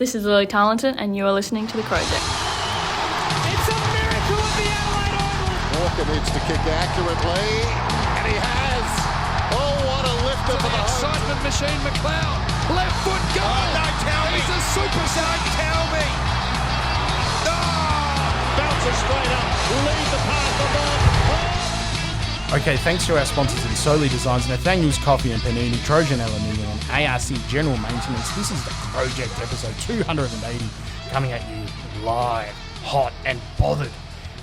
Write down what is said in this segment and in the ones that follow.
This is Lily Tarleton, and you are listening to The Crowject. It's a miracle at the Adelaide Oval. Walker needs to kick accurately, and he has. Oh, what a lifter for the excitement machine, McLeod. Left foot goal. Oh, don't tell me. He's a superstar. Don't tell me. Bounces straight up, leads the path the ball. Okay, thanks to our sponsors in Solely Designs, Nathaniel's Coffee and Panini, Trojan Aluminium, and ARC General Maintenance. This is the Crowject episode 280 coming at you live, hot and bothered.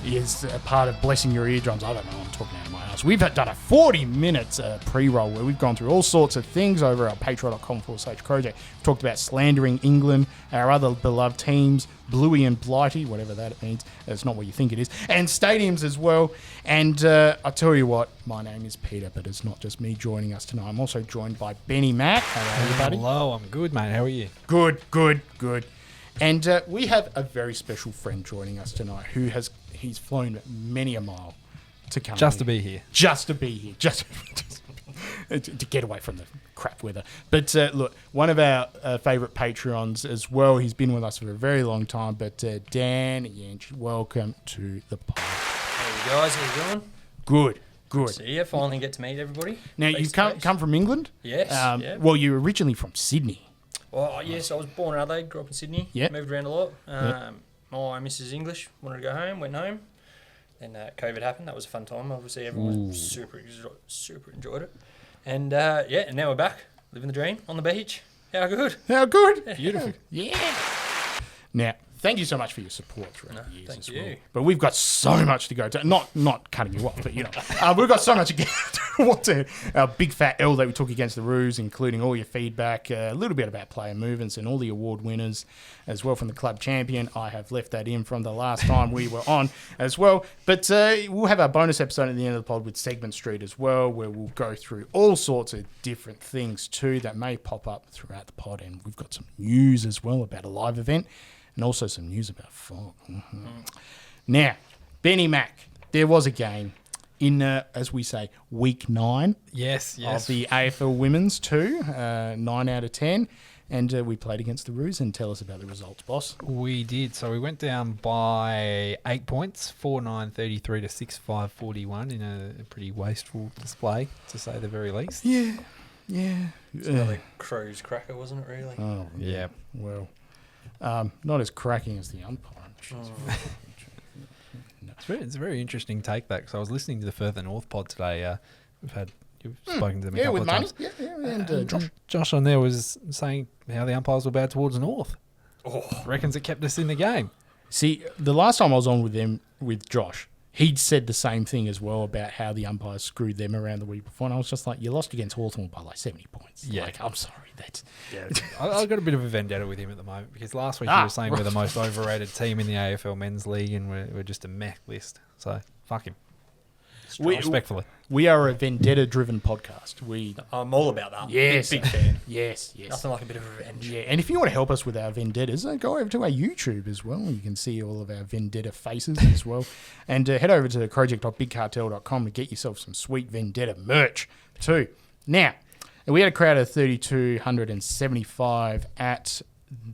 Is a part of blessing your eardrums. I don't know, I'm talking out of my ass. We've done a 40-minute pre-roll where we've gone through all sorts of things over our patreon.com/Crowject. We've talked about slandering England, our other beloved teams, Bluey and Blighty, whatever that means. It's not what you think it is. And stadiums as well. And I tell you what, my name is Peter, but it's not just me joining us tonight. I'm also joined by Benny Mack. How are you, buddy? Hello, I'm good, mate. How are you? Good. And we have a very special friend joining us tonight he's flown many a mile to come Just to be here. Just to get away from the crap weather. But look, one of our favourite Patreons as well. He's been with us for a very long time. But Dan Yench, welcome to the pod. Hey guys, how you doing? Good. See you. Finally get to meet everybody. Now, you come from England? Yes. Yeah. Well, you're originally from Sydney. Well, yes, I was born in Adelaide, grew up in Sydney. Yep. Moved around a lot. Yep. My missus English, wanted to go home, went home. Then COVID happened. That was a fun time. Obviously, everyone was super enjoyed it. And and now we're back, living the dream on the beach. How good? Beautiful. Yeah. Now, thank you so much for your support throughout the years thank as you. well. But we've got so much to go to. Not cutting you off, but we've got so much to get to. What's our big fat L that we took against the Roos, including all your feedback, a little bit about player movements and all the award winners as well from the club champion. I have left that in from the last time we were on as well. But we'll have our bonus episode at the end of the pod with Segment Street as well, where we'll go through all sorts of different things too that may pop up throughout the pod. And we've got some news as well about a live event. And also some news about fog. Mm-hmm. Now, Benny Mack, there was a game in, as we say, week 9 Yes. of the AFL Women's 2, 9 out of 10. And we played against the Roos. And tell us about the results, boss. We did. So we went down by 8 points, 4-9-33 to 6-5-41 in a pretty wasteful display, to say the very least. Yeah. It's another Crows cracker, wasn't it, really? Oh, Yeah. Well, not as cracking as the umpire. It's a very interesting take, that, because I was listening to the Further North pod today. You've spoken to them a couple of times. Yeah, and Josh. Josh on there was saying how the umpires were bad towards North. Reckons it kept us in the game. See, the last time I was on with them, with Josh, he'd said the same thing as well about how the umpires screwed them around the week before. And I was just like, you lost against Hawthorn by like 70 points. Yeah. Like, I'm sorry. I've got a bit of a vendetta with him at the moment, because last week he was saying we're the most overrated team in the AFL Men's League and we're just a meh list. So, fuck him. Respectfully. We are a vendetta-driven podcast. I'm all about that. Yes. Big fan. Yes. Nothing like a bit of revenge. Yeah, and if you want to help us with our vendettas, go over to our YouTube as well. You can see all of our vendetta faces as well. And head over to crowject.bigcartel.com to get yourself some sweet vendetta merch too. Now, we had a crowd of 3,275 at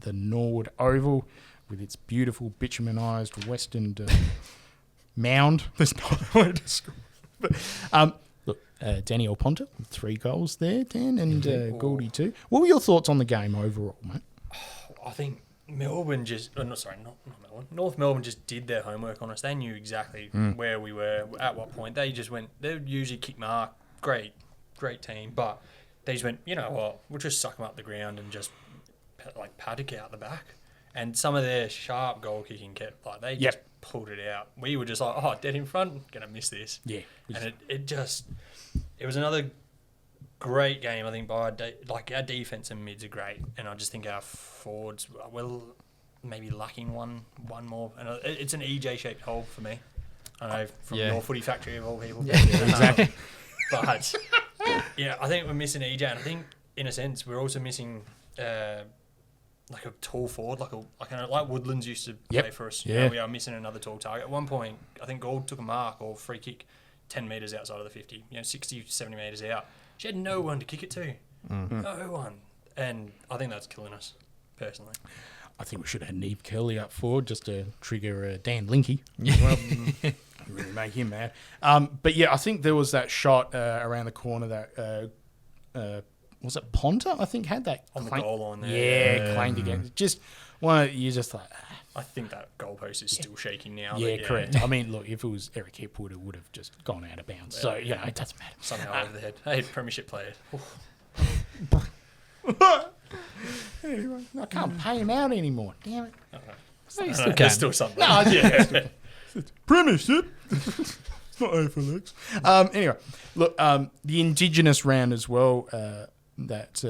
the Norwood Oval with its beautiful bitumenized western mound. There's no other way to describe it. But, look, Danny Alponta with 3 goals there, Dan, and Gouldy too. What were your thoughts on the game overall, mate? I think Melbourne not Melbourne. North Melbourne just did their homework on us. They knew exactly where we were, at what point. They would usually kick mark. Great team, but they just went, you know what, we'll just suck them up the ground and just paddock out the back. And some of their sharp goal kicking kept, they just pulled it out. We were just like, dead in front, going to miss this. Yeah. And it was another great game, I think, by our defence and mids are great. And I just think our forwards, maybe lacking one more. And it's an EJ-shaped hole for me. I know, from your footy factory of all people. Yeah, exactly. But I think we're missing EJ, and I think in a sense we're also missing a tall forward, like Woodlands used to play for us. Yeah. We are missing another tall target. At one point, I think Gould took a mark or free kick 10 metres outside of the 50, 60, 70 metres out. She had no one to kick it to. No one. And I think that's killing us, personally. I think we should have had Neve Curley up forward just to trigger Dan Linky. Well, really make him mad. But yeah, I think there was that shot around the corner that was it Ponta? I think had that On the goal line there. Yeah, claimed again. Just one. You just like. I think that goalpost is still shaking now. Yeah, but correct. I mean, look, if it was Eric Hipwood, it would have just gone out of bounds. So, you know, it doesn't matter. Somehow over the head. Hey, premiership player. Anyway, I can't pay him out anymore. Damn it. There's still something. No, yeah. Premiership. It's not AFLX. Anyway, look, the Indigenous round as well that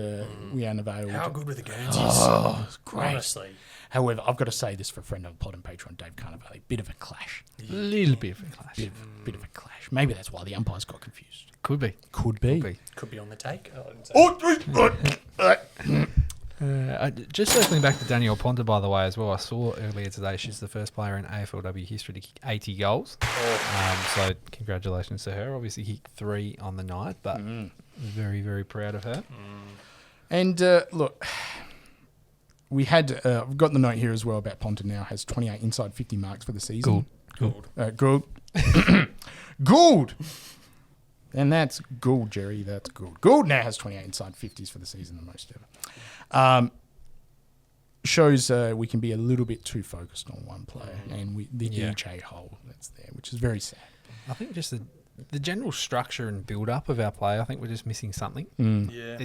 we unveiled. How good were the Guernseys? Oh, it's great. Honestly. However, I've got to say this for a friend of the pod and patron, Dave Carnevale. Bit of a clash. A little bit of a clash. Bit of a clash. Maybe that's why the umpires got confused. Could be. Could be. Could be on the take. Just circling back to Danielle Ponta, by the way, as well, I saw earlier today she's the first player in AFLW history to kick 80 goals. So congratulations to her. Obviously kicked 3 on the night, but very, very proud of her. And look, we had, I've got the note here as well about Ponta now, has 28 inside 50 marks for the season. Good. Good. And that's good, Jerry. That's good. Gould now has 28 inside 50s for the season, the most ever. Shows we can be a little bit too focused on one player, and the EJ hole that's there, which is very sad. I think just the general structure and build-up of our play, I think we're just missing something. Yeah.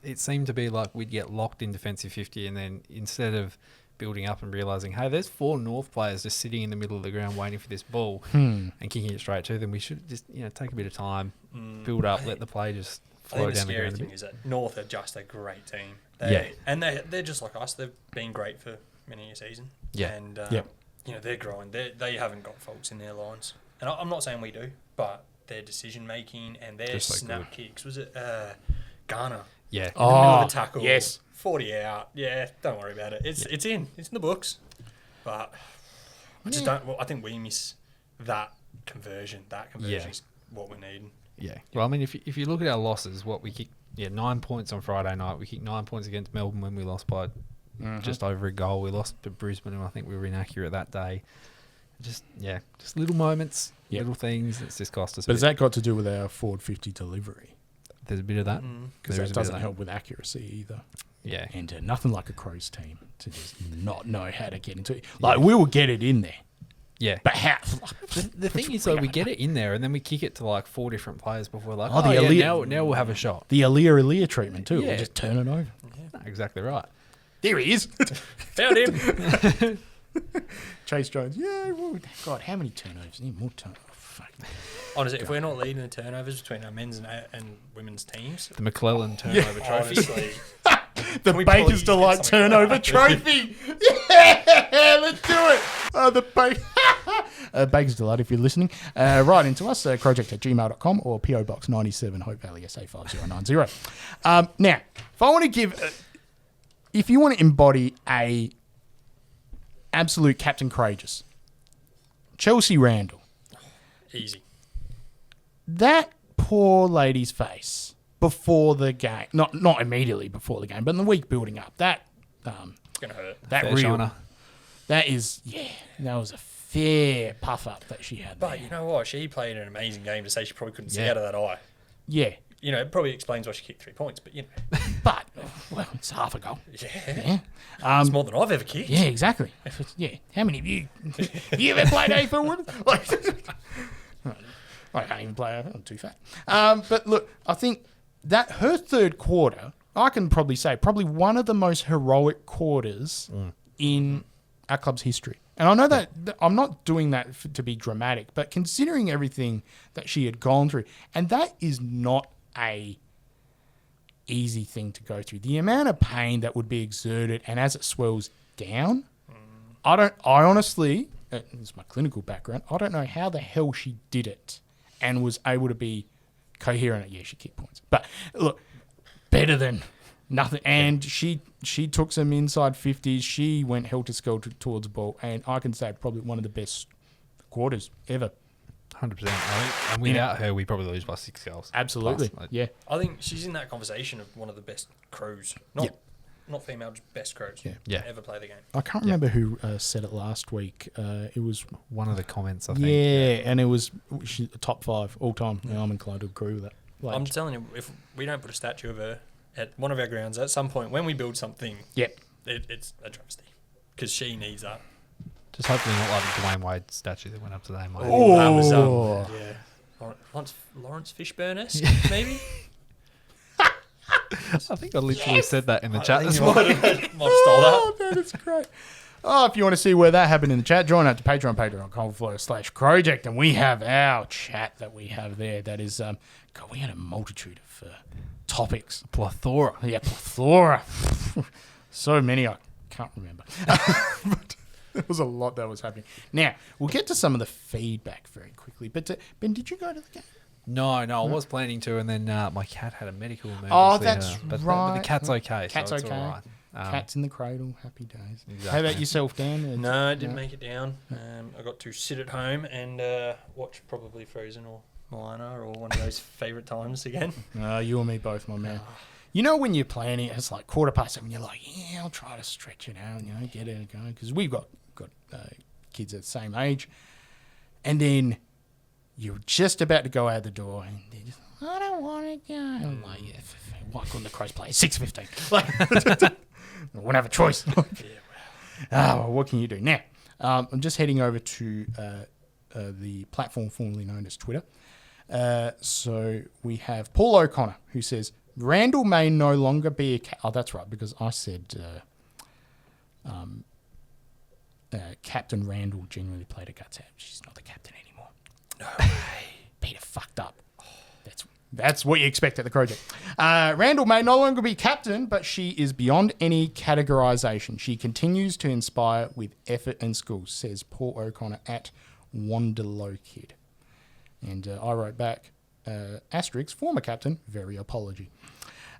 It seemed to be like we'd get locked in defensive 50, and then instead of building up and realising, hey, there's 4 North players just sitting in the middle of the ground waiting for this ball and kicking it straight to them, we should just take a bit of time, build up, let the play just flow down the ground a bit. The scary thing is that North are just a great team. And they're just like us. They've been great for many a season. Yeah. And, they're growing. They haven't got faults in their lines. And I'm not saying we do, but their decision-making and their snap kicks. Was it Garner? Yeah. In the middle of the tackle. Yes. 40 out. Yeah, don't worry about it. It's in the books. But I just don't. Well, I think we miss that conversion. That conversion is what we need. Yeah. Well, I mean, if you look at our losses, what we kicked, 9 points on Friday night. We kicked 9 points against Melbourne when we lost by just over a goal. We lost to Brisbane, and I think we were inaccurate that day. Just little moments, little things. It's just cost us. But has that got to do with our forward 50 delivery? There's a bit of that. Because that doesn't help with accuracy either. Yeah. And nothing like a Crows team to just not know how to get into it. Like, we will get it in there. Yeah. But how? The thing is, though, we get it in there and then we kick it to like 4 different players before we're like, now we'll have a shot. The Aaliyah treatment too. We'll just turn it over. No, exactly right. There he is. Found him. Chase Jones. Yeah, well, God, how many turnovers? Need more turnovers. Oh, fuck. Honestly, if we're not leading the turnovers between our men's and women's teams, The McClellan turnover trophy. honestly, The we Baker's please get Delight something turnover like trophy. Yeah, let's do it. The Baker's Delight, if you're listening, write into us, crowject@gmail.com or PO Box 97, Hope Valley, SA 5090. Now, if I want to give, if you want to embody a absolute Captain Courageous, Chelsea Randall, easy. that poor lady's face before the game, not immediately before the game, but in the week building up, that It's going to hurt. that Fair real, shiner. that is, that was a fair puff up that she had But there. you know what? She played an amazing game to say she probably couldn't see out of that eye. Yeah, It probably explains why she kicked 3 points, but but, well, it's half a goal. yeah. Yeah. It's more than I've ever kicked. Yeah, exactly. Yeah. How many of you ever played AFL with? I can't even play AFL. I'm too fat. But look, I think that her third quarter, I can probably say, probably one of the most heroic quarters in our club's history. And I know that I'm not doing that to be dramatic, but considering everything that she had gone through, and that is not a easy thing to go through. The amount of pain that would be exerted, and as it swells down, I honestly, this is my clinical background, I don't know how the hell she did it and was able to be coherent. Yeah, she kicked points. But look, better than nothing. And she took some inside 50s. She went helter-skelter towards the ball. And I can say probably one of the best quarters ever. 100%. I think, and without her, we probably lose by 6 goals. Absolutely. Plus, Yeah. I think she's in that conversation of one of the best Crows. Not not female, just best Crows Yeah. to ever play the game. I can't remember who said it last week. It was One of the comments, I think. yeah, and it was top 5 all time. Yeah, I'm inclined to agree with that. Like, I'm telling you, if we don't put a statue of her at one of our grounds at some point, when we build something, yep. it's a travesty because she needs that. Just hopefully not like the Dwayne Wade statue that went up to Dwayne Wade. Oh. That was, Lawrence Fishburne-esque, maybe? I think I literally said that in the chat this Might morning. have stole that. Oh, that is great. Oh, if you want to see where that happened in the chat, join up to patreon.com/Crowject, and we have our chat that we have there. That is, God, we had a multitude of topics. Plethora. Yeah, plethora. So many I can't remember. But there was a lot that was happening. Now, we'll get to some of the feedback very quickly. But, Ben, did you go to the game? No, I was planning to, and then my cat had a medical emergency. Oh, that's but right. the cat's okay. Cat's so it's okay. all right. Cat's in the cradle. Happy days. Exactly. How about yourself, Dan? No, I didn't make it down. I got to sit at home and watch probably Frozen or Moana or one of those favourite times again. You and me both, my man. You know when you're planning, it's like 7:15, you're like, yeah, I'll try to stretch it out, get it going. Because we've got kids at the same age. And then you're just about to go out the door and they're just, I don't want to go. I'm like, yeah, why couldn't the Crows play at 6:15? Like, I won't have a choice. Well, what can you do? Now, I'm just heading over to the platform formerly known as Twitter. So we have Paul O'Connor, who says, Randall may no longer be a... Oh, that's right, because I said Captain Randall genuinely played a guts out. She's not the captain anymore. No way. Peter fucked up. That's what you expect at the Crowject. Randall may no longer be captain, but she is beyond any categorisation. She continues to inspire with effort and skill, says Paul O'Connor at Wanderlow Kid. And I wrote back, asterisk, former captain, very apology.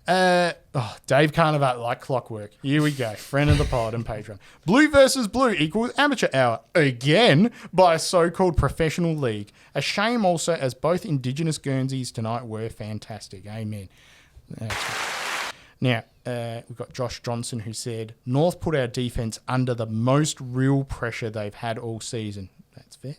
Dave Carnivat, like clockwork. Here we go. Friend of the pod and Patreon. Blue versus blue equals amateur hour. Again, by a so-called professional league. A shame also as both Indigenous Guernseys tonight were fantastic. Amen. That's right. Now, we've got Josh Johnson who said, North put our defence under the most real pressure they've had all season. That's fair.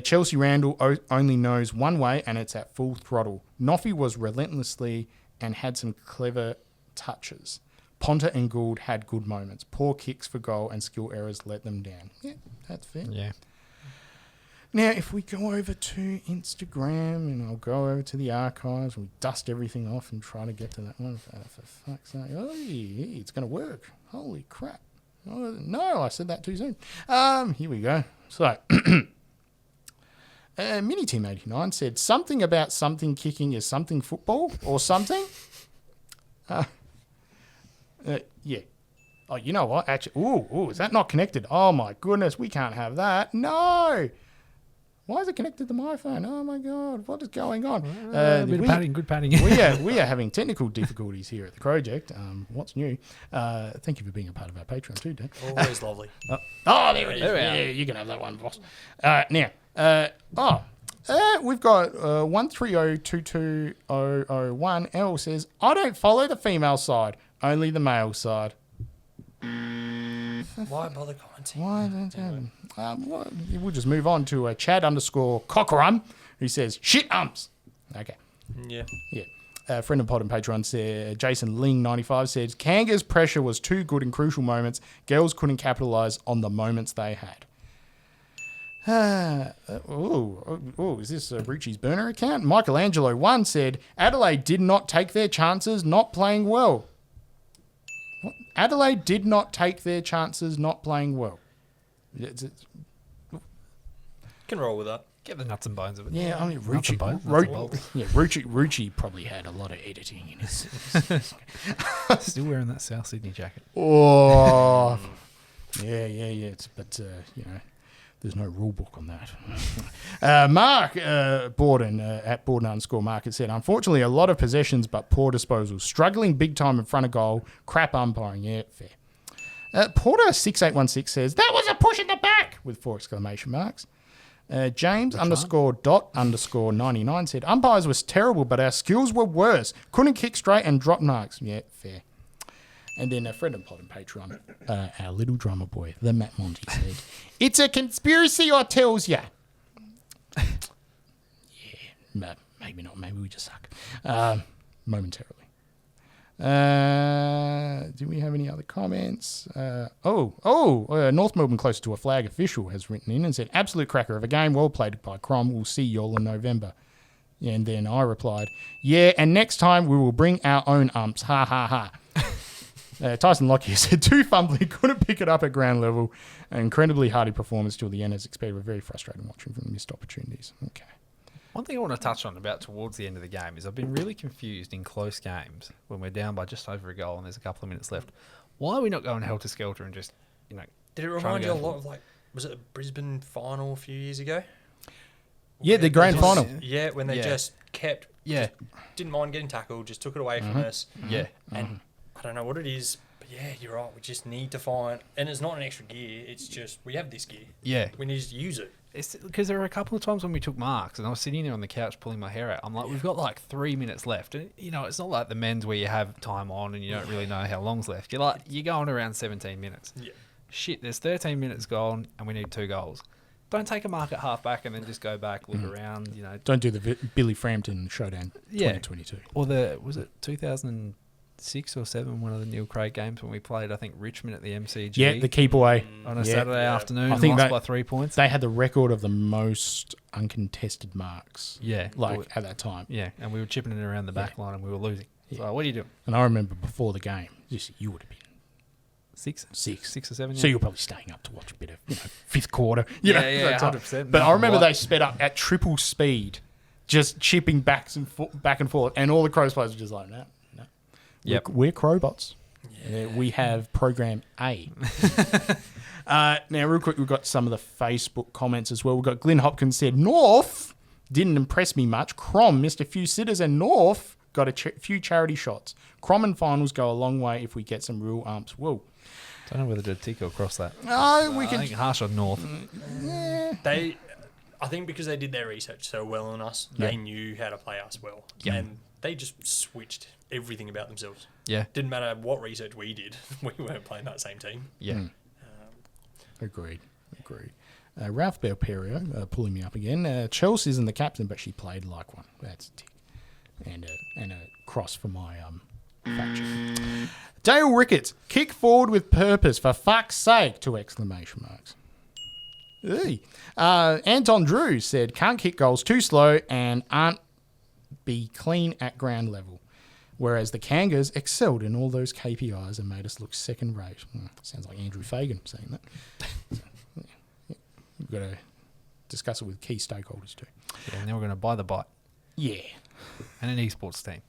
Chelsea Randall only knows one way, and it's at full throttle. Noffy was relentlessly and had some clever touches. Ponta and Gould had good moments. Poor kicks for goal and skill errors let them down. Yeah, that's fair. Yeah. Now, if we go over to Instagram, and I'll go over to the archives, we'll dust everything off and try to get to that one. For fuck's sake. Oh, yeah, it's going to work. Holy crap. Oh, no, I said that too soon. Here we go. So... Mini Team 89 said something about something kicking is something football or something. Yeah. Oh, you know what? Actually, is that not connected? Oh my goodness, we can't have that. No. Why is it connected to my phone? Oh my god, what is going on? Good padding. we are having technical difficulties here at the Crowject. What's new? Thank you for being a part of our Patreon too, Dan. Always lovely. There it is. Yeah, you can have that one, boss. Now. We've got 130220001. L says, I don't follow the female side, only the male side. Why bother commenting? Why don't we'll just move on to Chad _Cockerum, who says, shit umps. Okay. Yeah. Friend of pod and Patreon said, Jason Ling95 says, Kanga's pressure was too good in crucial moments. Girls couldn't capitalise on the moments they had. Is this Rucci's burner account? Michelangelo 1 said, Adelaide did not take their chances not playing well. What? Adelaide did not take their chances not playing well. Can roll with that. Get the nuts and bones of it. Yeah, I mean, Rucci probably had a lot of editing in his... Still wearing that South Sydney jacket. Oh, yeah. But there's no rule book on that. Mark Borden at Borden_Market said, unfortunately, a lot of possessions but poor disposals. Struggling big time in front of goal. Crap umpiring. Yeah, fair. Porter6816 says, that was a push in the back with 4 exclamation marks. James _dot_99 said, umpires was terrible, but our skills were worse. Couldn't kick straight and drop marks. Yeah, fair. And then a friend of pod and Patreon, our little drummer boy, the Matt Monty, said, "It's a conspiracy, I tells ya." Yeah, maybe not. Maybe we just suck. Momentarily. Do we have any other comments? North Melbourne closer to a flag official has written in and said, "Absolute cracker of a game, well played by Crom. We'll see y'all in November." And then I replied, "Yeah, and next time we will bring our own umps. Ha ha ha." Tyson Lockyer said, "Too fumbling, couldn't pick it up at ground level. An incredibly hardy performance till the end as expected. We're very frustrated watching from the missed opportunities." Okay. One thing I want to touch on about towards the end of the game is I've been really confused in close games when we're down by just over a goal and there's a couple of minutes left. Why are we not going helter-skelter and just, Did it remind you a lot of, was it a Brisbane final a few years ago? Yeah, the grand final. Yeah, when they just kept... Yeah. Didn't mind getting tackled, just took it away from us. Yeah. And I don't know what it is, but yeah, you're right. We just need to find... And it's not an extra gear, it's just, we have this gear. Yeah. We need to use it. It's because there were a couple of times when we took marks and I was sitting there on the couch pulling my hair out. I'm like, we've got 3 minutes left. And, it's not like the men's where you have time on and you don't really know how long's left. You're going around 17 minutes. Yeah. Shit, there's 13 minutes gone and we need 2 goals. Don't take a mark at half back and then just go back, look around, Don't do the Billy Frampton showdown 2022. Or was it 2006 or 7, one of the Neil Craig games when we played, I think, Richmond at the MCG. Yeah, the keep away. On a Saturday afternoon, I think lost by 3 points. They had the record of the most uncontested marks. Yeah. At that time. Yeah, and we were chipping it around the back line and we were losing. So what are you doing? And I remember before the game, you would have been 6 or 7. So you're probably staying up to watch a bit of, fifth quarter. Yeah, 100%. But I remember they sped up at triple speed, just chipping back and forth, and all the Crows players were just like, no. Yep. We're Crowbots. Yeah. We have program A. Now, real quick, we've got some of the Facebook comments as well. We've got Glenn Hopkins said, "North didn't impress me much. Crom missed a few sitters and North got a few charity shots. Crom and finals go a long way if we get some real umps." Whoa. Don't know whether to tick or cross that. We can. I think harsh on North. I think because they did their research so well on us, they knew how to play us well. Yeah. And they just switched everything about themselves. Yeah. Didn't matter what research we did. We weren't playing that same team. Yeah. Agreed. Ralph Belperio pulling me up again. Chelsea isn't the captain, but she played like one. That's a tick. And a cross for my faction. Dale Ricketts, kick forward with purpose, for fuck's sake, 2 exclamation marks. Anton Drew said, "Can't kick goals, too slow and aren't be clean at ground level. Whereas the Kangas excelled in all those KPIs and made us look second rate." Sounds like Andrew Fagan saying that. We've got to discuss it with key stakeholders too. Yeah, and then we're going to buy the bite. Yeah. And an esports team.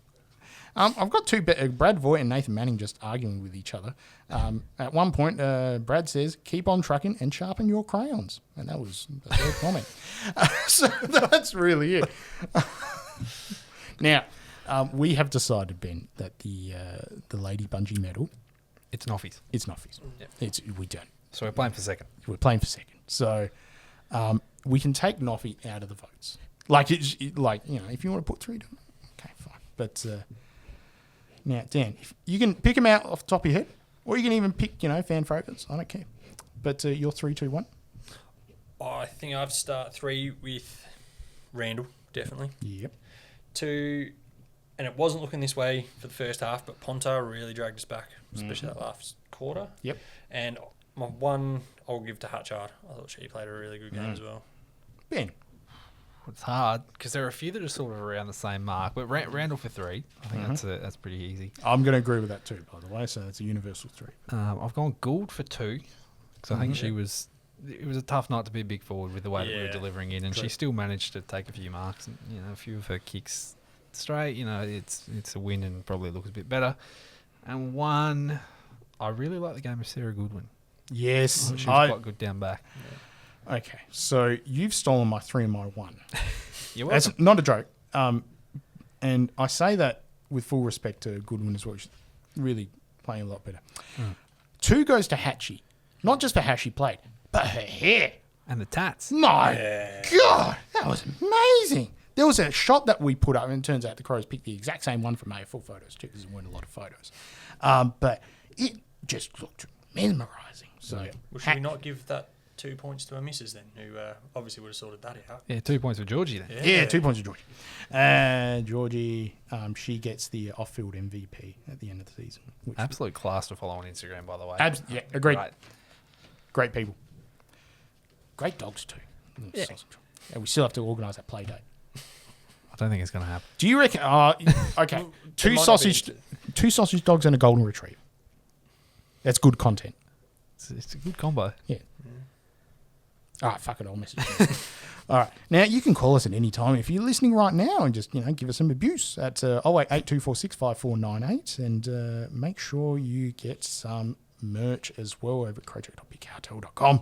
I've got Brad Voigt and Nathan Manning just arguing with each other. At one point, Brad says, "Keep on trucking and sharpen your crayons." And that was the third comment. So that's really it. Now, we have decided, Ben, that the Lady Bungee medal... It's Noffies. It's Noffies. Yep. We don't. So we're playing for second. We're playing for second. So we can take Noffy out of the votes. If you want to put 3 down, okay, fine. But... now, Dan, if you can pick them out off the top of your head, or you can even pick, fan favourites. I don't care. But you're 3, 2, 1. I think I have to start 3 with Randall, definitely. Yep. 2, and it wasn't looking this way for the first half, but Ponta really dragged us back, especially that last quarter. Yep. And my 1, I'll give to Hatchard. I thought she played a really good game as well. Ben. It's hard because there are a few that are sort of around the same mark, but Randall for 3. I think that's pretty easy. I'm going to agree with that too, by the way. So it's a universal 3. I've gone Gould for 2 because I think she was. It was a tough night to be a big forward with the way that we were delivering in, and she still managed to take a few marks. And a few of her kicks straight. It's a win and probably looks a bit better. And 1, I really like the game of Sarah Goodwin. Yes, She was quite good down back. Yeah. Okay, so you've stolen my 3 and my 1. You're welcome. That's not a joke. And I say that with full respect to Goodwin as well. She's really playing a lot better. 2 goes to Hatchie. Not just for how she played, but her hair. And the tats. My God, that was amazing. There was a shot that we put up, and it turns out the Crows picked the exact same one from AFL photos too, because there weren't a lot of photos. But it just looked mesmerising. So, Well, should we not give that 2 points to our missus then, who obviously would have sorted that out? Yeah, 2 points for Georgie then. Yeah, 2 points to Georgie. Georgie, she gets the off-field MVP at the end of the season. Which Absolute class to follow on Instagram, by the way. yeah, agreed. Right. Great people. Great dogs too. Yeah. And we still have to organise that play date. I don't think it's going to happen. Do you reckon? Okay, two might not sausage dogs and a golden retriever. That's good content. It's a good combo. Yeah. All right, fuck it, I'll message you. All right, now you can call us at any time if you're listening right now and just give us some abuse at 0882465498 and make sure you get some merch as well over at crowject.bigcartel.com.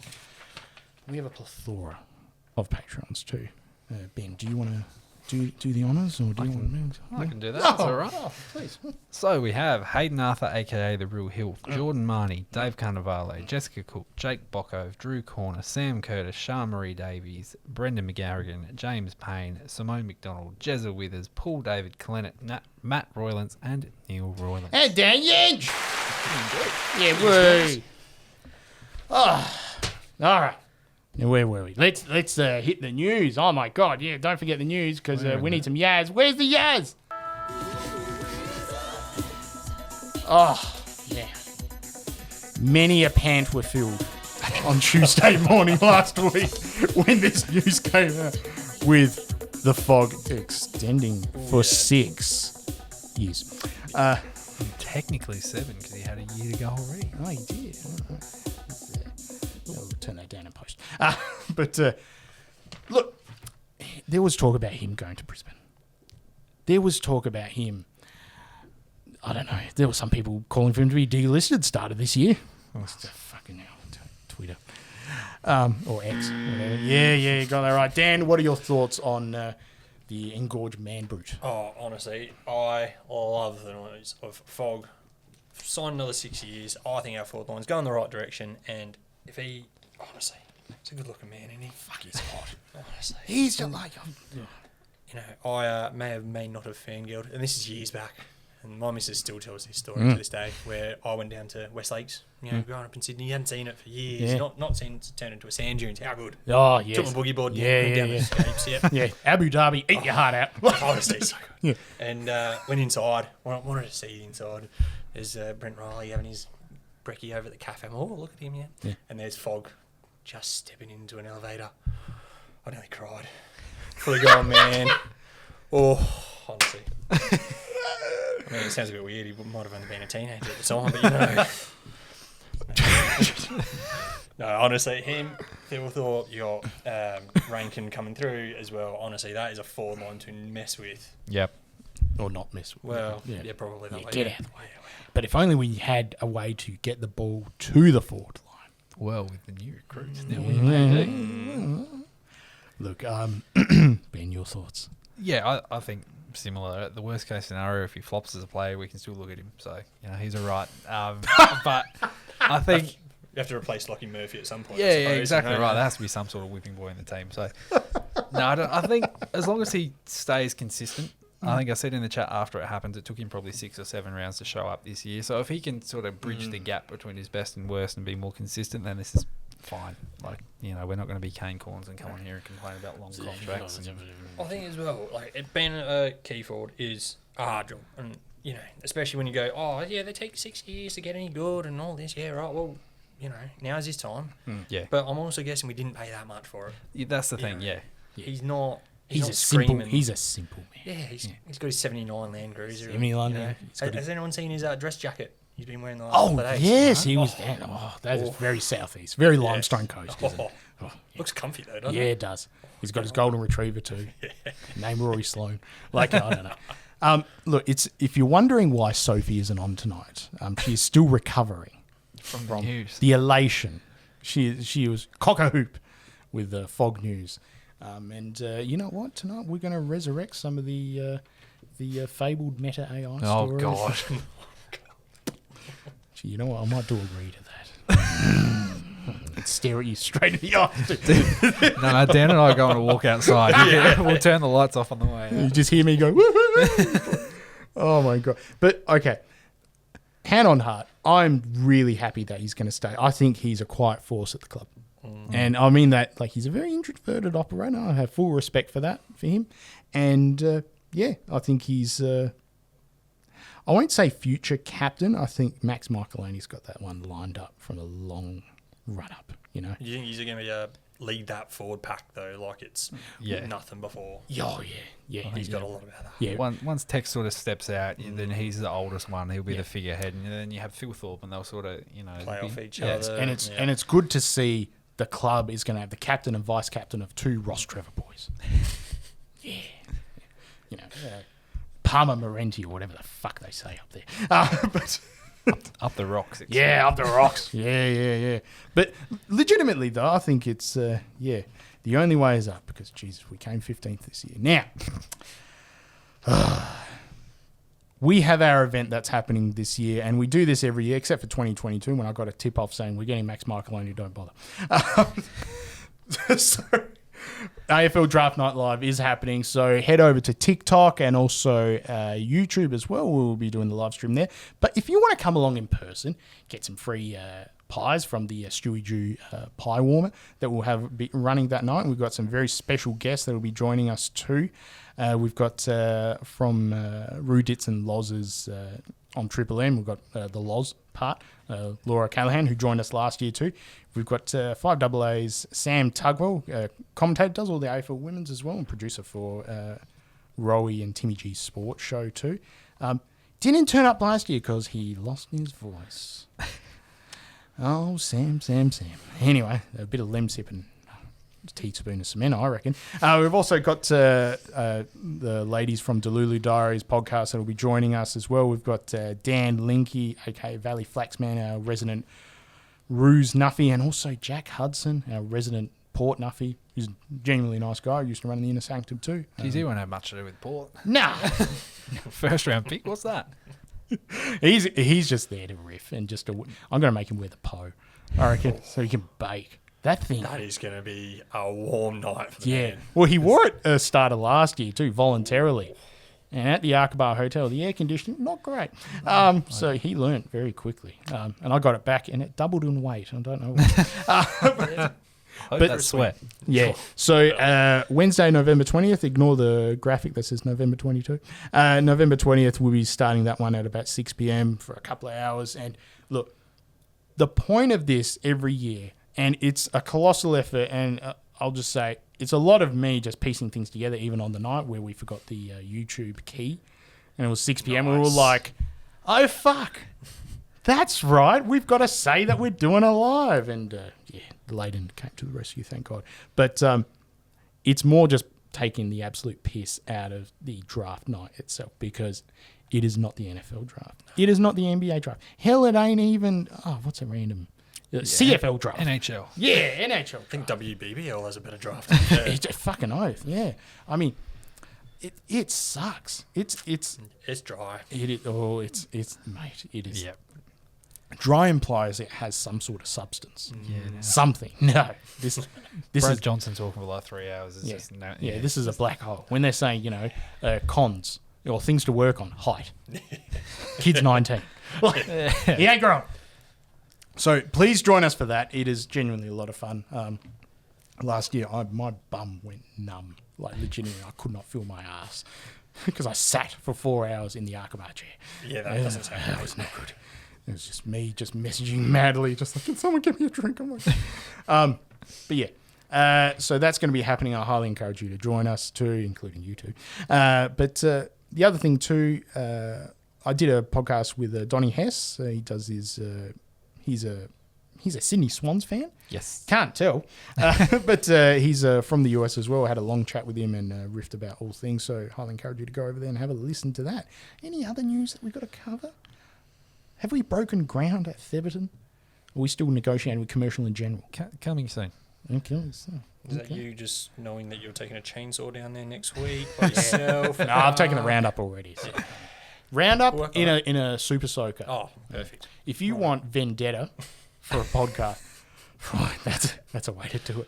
We have a plethora of patrons too. Ben, do you want to do the honours or do you want to? I can do that. That's all right. Oh, please. So we have Hayden Arthur, a.k.a. The Real Hill, Jordan Marnie, Dave Carnavale, Jessica Cook, Jake Bocco, Drew Corner, Sam Curtis, Sha-Marie Davies, Brendan McGarrigan, James Payne, Simone McDonald, Jezza Withers, Paul David Clennet, Matt Roylance, and Neil Roylance. And Dan Yenge. Yeah, woo. Oh, all right. Now, where were we? Let's hit the news. Oh, my God. Yeah, don't forget the news because we need some Yaz. Where's the Yaz? Oh, yeah. Many a pant were filled on Tuesday morning last week when this news came out with the fog extending for 6 years. Technically 7 because he had a year to go already. Oh, he did. We'll turn that down in post. Look, there was talk about him going to Brisbane. There was talk about him. I don't know. There were some people calling for him to be delisted start of this year. Oh, fucking hell. Twitter. Or X. Whatever. Yeah, you got that right. Dan, what are your thoughts on the engorged man brute? Oh, honestly, I love the noise of Fog. Sign another 6 years. I think our forward line's going the right direction. And if he, honestly, he's a good looking man, isn't he? Fuck, he's hot. Honestly. He's just like... I may not have fangirled, and this is years back. And my missus still tells this story to this day, where I went down to West Lakes, growing up in Sydney. You hadn't seen it for years. Yeah. Not seen it turn into a sand dunes. How good. Oh, yes. Took my boogie board. Yeah. Down the escapes. Yep. Yeah, Abu Dhabi, eat your heart out. Honestly, so good. Yeah. And went inside. Wanted to see inside. There's Brent Riley having his brekkie over at the cafe. Oh, look at him, yeah. And there's Fog just stepping into an elevator. I nearly cried. Fully gone, man. Oh, honestly. I mean, it sounds a bit weird. He might have only been a teenager at the time, but No, honestly, him, Thilthorpe, you got Rankin coming through as well. Honestly, that is a forward line to mess with. Yep. Or not mess with. Well, yeah probably that way. Get out of the way. But if only we had a way to get the ball to the forward line. Well, with the new recruits, now we may do. Look, Ben, your thoughts? Yeah, I think similar. The worst case scenario, if he flops as a player, we can still look at him. So, he's all right. But I think... You have to replace Lockie Murphy at some point. Yeah, exactly right. There has to be some sort of whipping boy in the team. So, no, I think as long as he stays consistent, I think I said in the chat after it happened, it took him probably 6 or 7 rounds to show up this year. So if he can sort of bridge the gap between his best and worst and be more consistent, then this is fine. Like, we're not going to be Kane Corns and come on here and complain about long contracts. I think as well, like, it being a key forward is a hard job. And, especially when you go, oh, yeah, they take 6 years to get any good and all this. Yeah, right, well, now's his time. Yeah. But I'm also guessing we didn't pay that much for it. Yeah, that's the thing, yeah. He's not... He's a simple man. Yeah, he's got his 79 Land Cruiser. 79 Land. Has anyone seen his dress jacket he's been wearing the last Oh, couple of days? yes, he was there. Oh, that is very southeast. Very limestone coast, isn't it? Oh, looks comfy though, doesn't yeah, it? it does. He's got his golden retriever too. Name Rory Sloan. Like, I don't know. Look, if you're wondering why Sophie isn't on tonight, she is still recovering From the news. the elation. She was cock-a-hoop with the Fog News. And you know what? Tonight we're going to resurrect some of the fabled Meta AI stories. Oh, gosh. Gee, you know what? I might do agree to that. And stare at you straight in the eyes. No, Dan and I are going to walk outside. We'll turn the lights off on the way. You just hear me go, woohoo! Oh, my God. But, okay. hand on heart, I'm really happy that he's going to stay. I think he's a quiet force at the club. And I mean that, like, he's a very introverted operator. I have full respect for that, for him. And, I think he's, I won't say future captain. I think Max Michelini's got that one lined up from a long run up, you know. You think he's going to lead that forward pack, though, like it's nothing before? Oh, yeah. He's got a lot about that. Yeah. Once Tex sort of steps out, then he's the oldest one. He'll be the figurehead, and then you have Phil Thorpe, and they'll sort of, play off each Yeah, other. and it's good to see the club is going to have the captain and vice captain of 2 Ross Trevor boys. Yeah. You know, Palmer Morenti or whatever the fuck they say up there. But up the rocks. yeah, up the rocks. Yeah. But legitimately, though, I think it's, the only way is up because, Jesus, we came 15th this year. Now, we have our event that's happening this year, and we do this every year, except for 2022 when I got a tip-off saying we're getting Max Michelini, don't bother. So AFL Draft Night Live is happening, so head over to TikTok and also YouTube as well. We'll be doing the live stream there. But if you want to come along in person, get some free pies from the Stewie Jew pie warmer that we'll have be running that night. We've got some very special guests that will be joining us too. We've got from Rudits and Loz's on Triple M, we've got the Loz part, Laura Callahan, who joined us last year too. We've got 5AA's Sam Tugwell, commentator, does all the AFL Women's as well, and producer for Rowie and Timmy G's sports show too. Didn't turn up last year because he lost his voice. Oh, Sam. Anyway, a bit of lem sipping. Teaspoon of cement, I reckon. We've also got the ladies from Delulu Diaries podcast that will be joining us as well. We've got Dan Linky, aka Valley Flaxman, our resident Ruse Nuffy, and also Jack Hudson, our resident Port Nuffy. He's a genuinely nice guy. He used to run in the Inner Sanctum too. Geez, he won't have much to do with Port. Nah. First round pick, what's that? He's just there to riff and I'm going to make him wear the po, I reckon, so he can bake. That thing. That is going to be a warm night for the man. Well, he wore it start of last year too, voluntarily. And at the Arkabar Hotel, the air conditioning, not great. So he learnt very quickly. And I got it back and it doubled in weight. I don't know why. But that's sweat. Yeah. So Wednesday, November 20th, ignore the graphic that says November 22. November 20th, we'll be starting that one at about 6 p.m. for a couple of hours. And look, the point of this every year, and it's a colossal effort, and I'll just say it's a lot of me just piecing things together, even on the night where we forgot the YouTube key, and it was 6 p.m. Nice. We were like, oh, fuck. That's right. We've got to say that we're doing it live. And, the Layden came to the rescue, thank God. But it's more just taking the absolute piss out of the draft night itself because it is not the NFL draft. It is not the NBA draft. Hell, it ain't even, what's a random... CFL draft. NHL. Yeah, NHL. I think WBBL has a better draft. It's a fucking oath, yeah. I mean, it sucks. It's dry. Mate, it is. Yep. Dry implies it has some sort of substance. Yeah. Something. No. This Brad is Johnson talking for like 3 hours. It's just no, this is a black hole. When they're saying, cons or things to work on, height. Kid's 19. He ain't grown. So please join us for that. It is genuinely a lot of fun. Last year, my bum went numb. Like, legitimately, I could not feel my ass because I sat for 4 hours in the Arkabar chair. Yeah, that doesn't sound That was not good. It was just me just messaging madly, just like, can someone get me a drink? I'm like, but yeah. So that's going to be happening. I highly encourage you to join us too, including you two. But the other thing too, I did a podcast with Donnie Hess. He does his... He's a Sydney Swans fan. Yes. Can't tell. But he's from the US as well. I had a long chat with him and riffed about all things. So highly encourage you to go over there and have a listen to that. Any other news that we've got to cover? Have we broken ground at Theberton? Or are we still negotiating with commercial in general? Coming soon. Okay. So, Is that you just knowing that you're taking a chainsaw down there next week by yourself? No, I've taken the roundup already. So. Roundup in a super soaker. Oh, perfect. If you want vendetta for a podcast, right, that's a way to do it.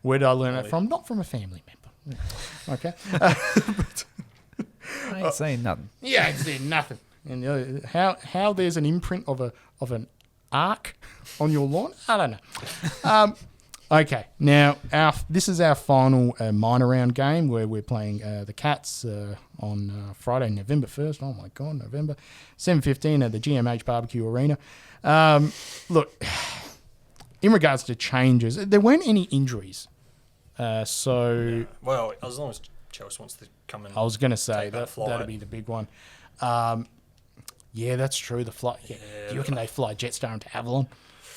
Where did I learn that from? Not from a family member. Okay. I ain't saying nothing. Yeah, I ain't saying nothing. And how there's an imprint of an arc on your lawn, I don't know. Okay, now this is our final minor round game where we're playing the Cats on Friday, November 1st. Oh my God, November 7:15 at the GMH Barbecue Arena. Look, in regards to changes, there weren't any injuries. So well, as long as Chelsea wants to come in, I was going to say that that'd be the big one. Yeah, that's true. The flight. Yeah. Do you reckon they fly Jetstar into Avalon?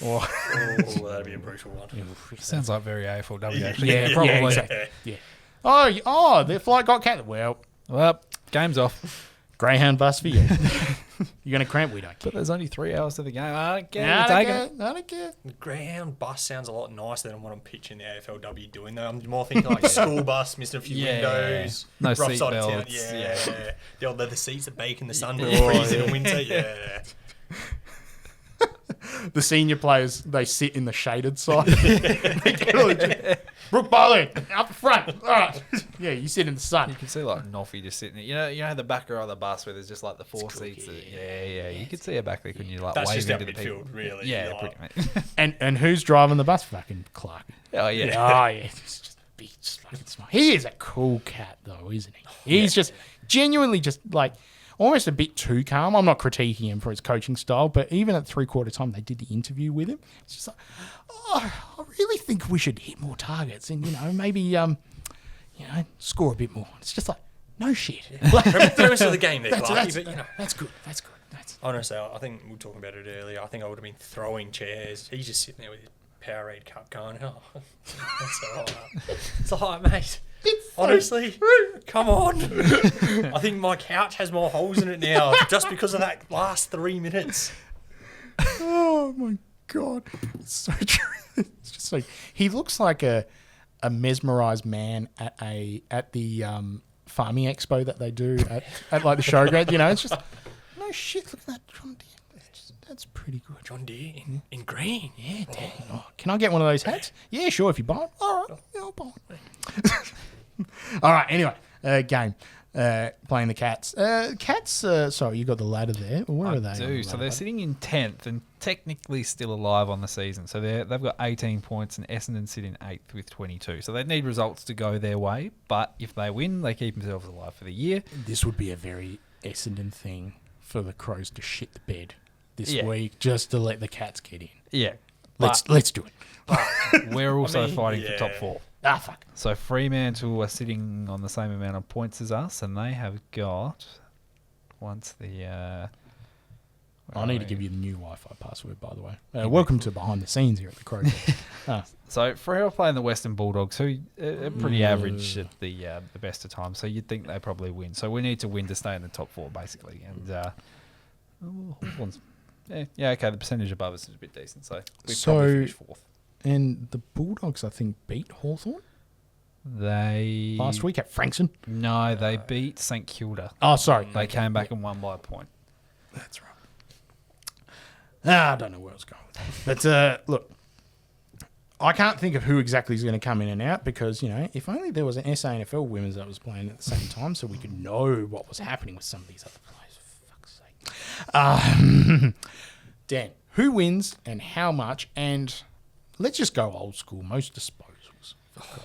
Or that'd be a brutal one. Sounds like very AFLW, actually. yeah, probably. Yeah, exactly. Yeah. Oh, their flight got cancelled. Well, game's off. Greyhound bus for you. You're going to cramp? We don't care. But there's only 3 hours to the game. I don't care. I don't care. The Greyhound bus sounds a lot nicer than what I'm picturing the AFLW doing, though. I'm more thinking like school bus, missing a few windows, no rough seat side of town. belts. Yeah. The old leather seats that bake in the sun but freeze in the winter. Yeah. The senior players, they sit in the shaded side. Brooke Bowling, up front. All right. Yeah, you sit in the sun. You can see like Noffy just sitting there. You know the back row of the bus where there's just like the 4 seats. Yeah. You could see her back there, couldn't you? Like that's waving just into the midfield, people. really. Yeah, like, pretty much. And who's driving the bus? Fucking Clark. Oh yeah. Oh yeah. Just big, just fucking smart. He is a cool cat though, isn't he? He's just genuinely just like almost a bit too calm. I'm not critiquing him for his coaching style, but even at 3/4 time, they did the interview with him. It's just like, I really think we should hit more targets and, maybe, score a bit more. It's just like, no shit. the rest of the game there, Clarky, but, That's good. Honestly, I think we were talking about it earlier. I think I would have been throwing chairs. He's just sitting there with his Powerade cup going, that's all right. It's all right, mate. Honestly, come on. I think my couch has more holes in it now just because of that last 3 minutes. Oh, my God. It's so true. It's just like, he looks like a mesmerised man at the farming expo that they do at like the showground. It's just, no shit, look at that John Deere. That's pretty good. John Deere in green. Yeah, damn. Oh, can I get one of those hats? Yeah, sure, if you buy it. All right, I'll buy it. All right, anyway, game. Playing the Cats. Cats, sorry, you got the ladder there. Where are they? I do. So they're sitting in 10th and technically still alive on the season. So they've got 18 points and Essendon sit in 8th with 22. So they need results to go their way. But if they win, they keep themselves alive for the year. This would be a very Essendon thing for the Crows to shit the bed this week just to let the Cats get in. Yeah. Let's do it. We're also fighting for top 4. Ah, fuck. So Fremantle are sitting on the same amount of points as us, and they have got I need to give you the new Wi-Fi password, by the way. Welcome to behind the scenes here at the Crowject. So Freo are playing the Western Bulldogs, who are pretty average at the best of times. So you'd think they probably win. So we need to win to stay in the top 4, basically. And Hawthorns, okay, the percentage above us is a bit decent. So we probably finish 4th. And the Bulldogs, I think, beat Hawthorn They last week at Frankston. No, they beat St Kilda. Oh, sorry. They came back and won by a point. That's right. I don't know where I was going with that. But look, I can't think of who exactly is going to come in and out because, if only there was an SANFL women's that was playing at the same time so we could know what was happening with some of these other players, for fuck's sake. Dan, who wins and how much? And let's just go old school, most disposals.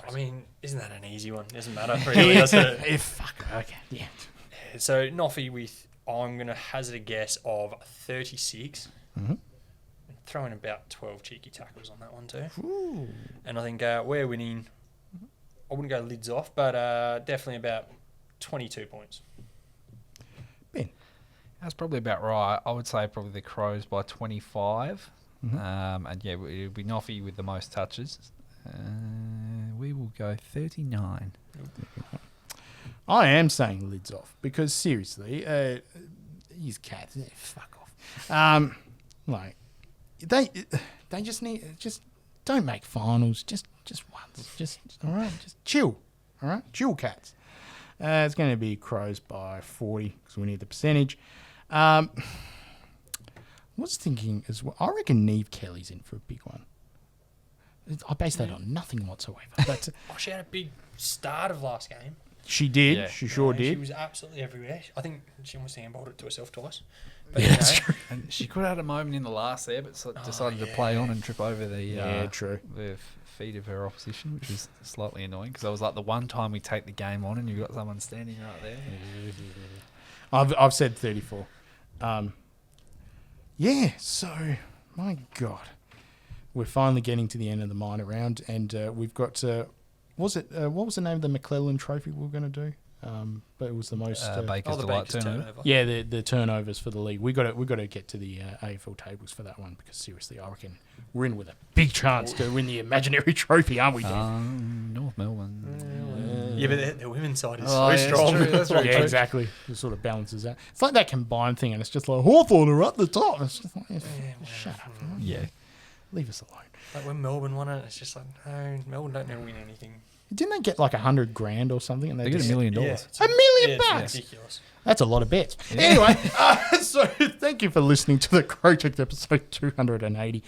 I mean, isn't that an easy one? Doesn't matter, really, does it? Okay, yeah. So, Noffy I'm going to hazard a guess of 36. Mm-hmm. Throwing about 12 cheeky tackles on that one too. Ooh. And I think we're winning, I wouldn't go lids off, but definitely about 22 points. Ben? That's probably about right. I would say probably the Crows by 25. Mm-hmm. And it would be Noffy with the most touches. We will go 39. I am saying lids off because seriously, these Cats, fuck off. They just need don't make finals just once. All right, just chill. All right, chill, Cats. It's going to be Crows by 40 because we need the percentage. I was thinking as well. I reckon Neve Kelly's in for a big one. I base that on nothing whatsoever. But she had a big start of last game. She did. Yeah. She sure She did. was absolutely everywhere. I think she almost handballed it to herself twice. But, Yeah, that's true. And she could have had a moment in the last there, but decided to play on and trip over the True. the feet of her opposition, which was slightly annoying because I was like the one time we take the game on and you've got someone standing right there. I've said 34. So my God, we're finally getting to the end of the minor round, and we've got what was the name of the McClellan Trophy we were going to do? But it was the most Baker's the Delight Baker's turnover. turnover. Yeah, the turnovers for the league. We got to get to the AFL tables for that one because seriously, I reckon we're in with a big chance to win the imaginary trophy, aren't we, Dan? North Melbourne. Yeah, but the women's side is Oh, so yeah, strong. That's true. That's very Yeah, true. exactly. It sort of balances out. It's like that combined thing, and it's just like Hawthorn are at the top. It's just like, shut up, Yeah. leave us alone. Like when Melbourne won it, it's just like, no, Melbourne don't never win anything. Didn't they get like $100,000 or something? And They get $1 million. Yeah, Dollars. it's $1 million it's bucks? ridiculous. That's a lot of bets. Anyway, so thank you for listening to the Crowject episode 280.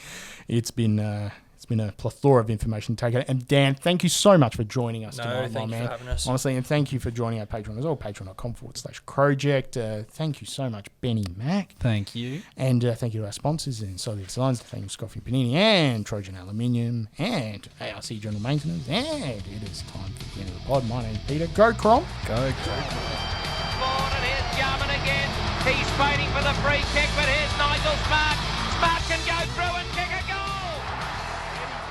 It's been a plethora of information taken. And Dan, thank you so much for joining us tonight, Thank my you man. for having us. Honestly, and thank you for joining our Patreon as well, patreon.com/Crowject. Thank you so much, Benny Mac. Thank you. And thank you to our sponsors in Solid Designs, Nathaniel's Coffee and Panini, and Trojan Aluminium, and ARC General Maintenance. And it is time for the end of the pod. My name's Peter. Go, Crom. Go. Forward, and here's Jarman again. He's fighting for the free kick, but here's Nigel Smart. Smart can go through and kick a goal.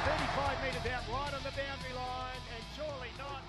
35 metres out, right on the boundary line, and surely not.